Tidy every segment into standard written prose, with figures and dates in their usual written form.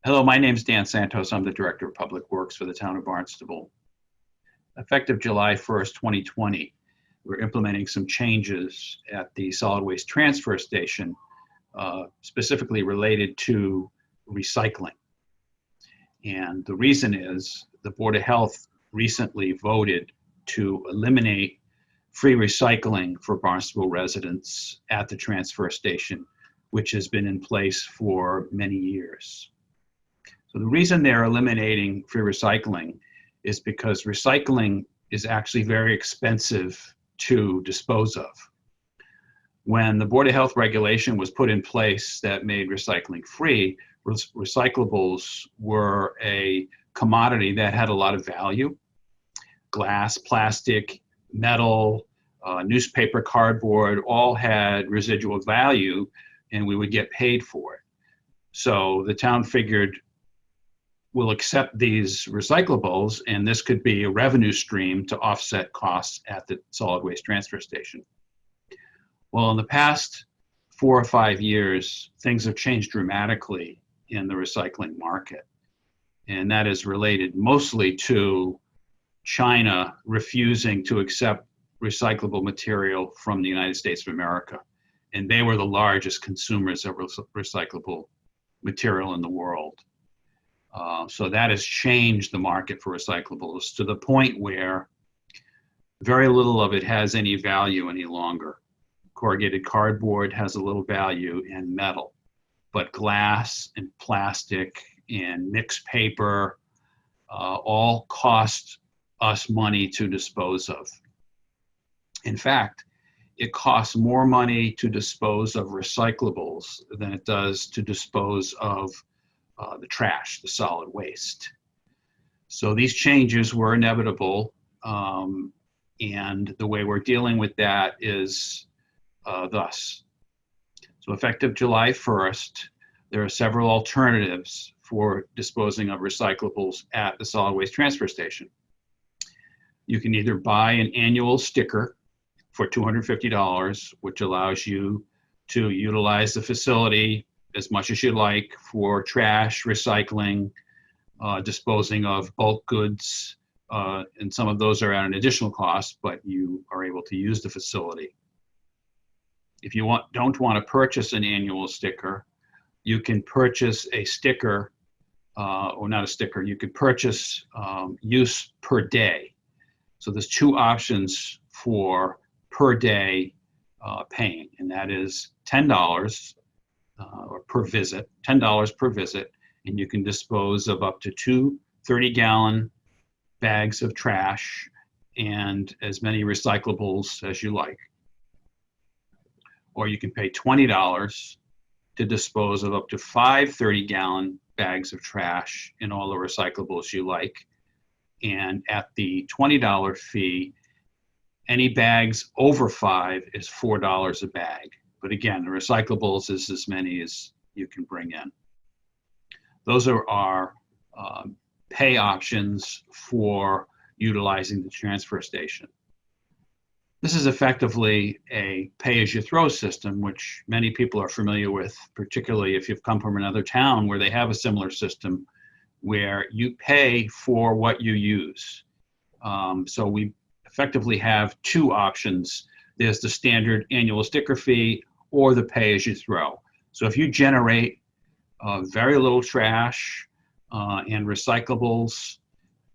Hello, my name is Dan Santos. I'm the Director of Public Works for the town of Barnstable. Effective July 1st, 2020, we're implementing some changes at the solid waste transfer station, specifically related to recycling. And the reason is the Board of Health recently voted to eliminate free recycling for Barnstable residents at the transfer station, which has been in place for many years. So the reason they're eliminating free recycling is because recycling is actually very expensive to dispose of. When the Board of Health regulation was put in place that made recycling free, recyclables were a commodity that had a lot of value. Glass, plastic, metal, newspaper, cardboard, all had residual value, and we would get paid for it. So the town figured, we'll accept these recyclables, and this could be a revenue stream to offset costs at the solid waste transfer station. Well, in the past 4 or 5 years, things have changed dramatically in the recycling market. And that is related mostly to China refusing to accept recyclable material from the United States of America. And they were the largest consumers of recyclable material in the world. So that has changed the market for recyclables to the point where very little of it has any value any longer. Corrugated cardboard has a little value, and metal, but glass and plastic and mixed paper all cost us money to dispose of. In fact, it costs more money to dispose of recyclables than it does to dispose of the trash, the solid waste. So these changes were inevitable, and the way we're dealing with that is thus. So effective July 1st, there are several alternatives for disposing of recyclables at the solid waste transfer station. You can either buy an annual sticker for $250, which allows you to utilize the facility as much as you like for trash, recycling, disposing of bulk goods, and some of those are at an additional cost, but you are able to use the facility. If you don't want to purchase an annual sticker, you can purchase a sticker, or not a sticker, you could purchase use per day. So there's 2 options for per day paying, and that is $10 or per visit, $10 per visit, and you can dispose of up to 2 30-gallon bags of trash and as many recyclables as you like. Or you can pay $20 to dispose of up to 5 30-gallon bags of trash and all the recyclables you like. And at the $20 fee, any bags over 5 is $4 a bag. But again, the recyclables is as many as you can bring in. Those are our pay options for utilizing the transfer station. This is effectively a pay-as-you-throw system, which many people are familiar with, particularly if you've come from another town where they have a similar system where you pay for what you use. So we effectively have 2 options. There's the standard annual sticker fee or the pay-as-you-throw. So if you generate very little trash and recyclables,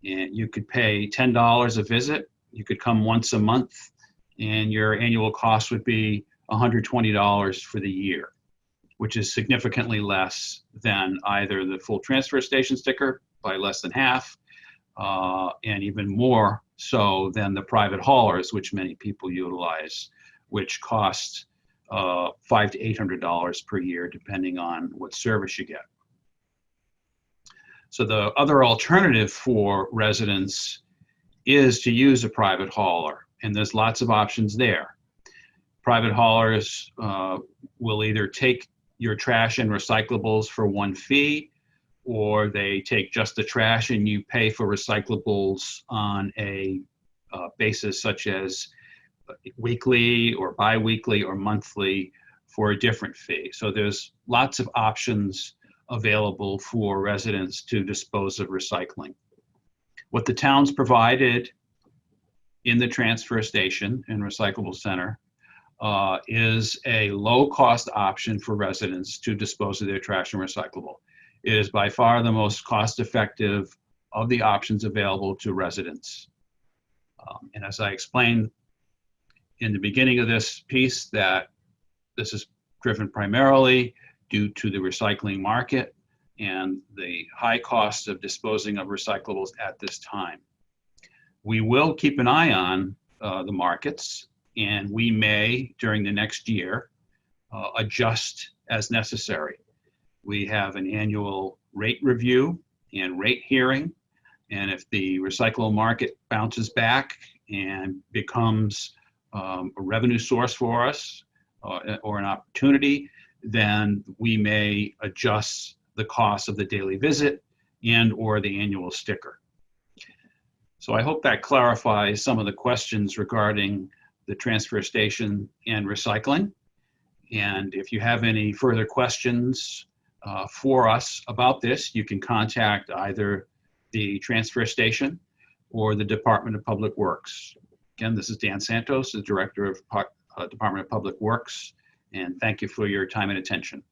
and you could pay $10 a visit, you could come once a month, and your annual cost would be $120 for the year, which is significantly less than either the full transfer station sticker by less than half, and even more so than the private haulers, which many people utilize, which cost $500 to $800 per year, depending on what service you get. So the other alternative for residents is to use a private hauler, and there's lots of options there. Private haulers will either take your trash and recyclables for one fee, or they take just the trash and you pay for recyclables on a basis such as weekly or bi-weekly or monthly for a different fee. So there's lots of options available for residents to dispose of recycling. What the town's provided in the transfer station and recyclable center is a low-cost option for residents to dispose of their trash and recyclable. It is by far the most cost-effective of the options available to residents. And as I explained in the beginning of this piece, that this is driven primarily due to the recycling market and the high cost of disposing of recyclables at this time. We will keep an eye on the markets, and we may, during the next year, adjust as necessary. We have an annual rate review and rate hearing, and if the recyclable market bounces back and becomes a revenue source for us or an opportunity, then we may adjust the cost of the daily visit and or the annual sticker. So I hope that clarifies some of the questions regarding the transfer station and recycling. And if you have any further questions for us about this, you can contact either the transfer station or the Department of Public Works. Again, this is Dan Santos, the Director of Department of Public Works, and thank you for your time and attention.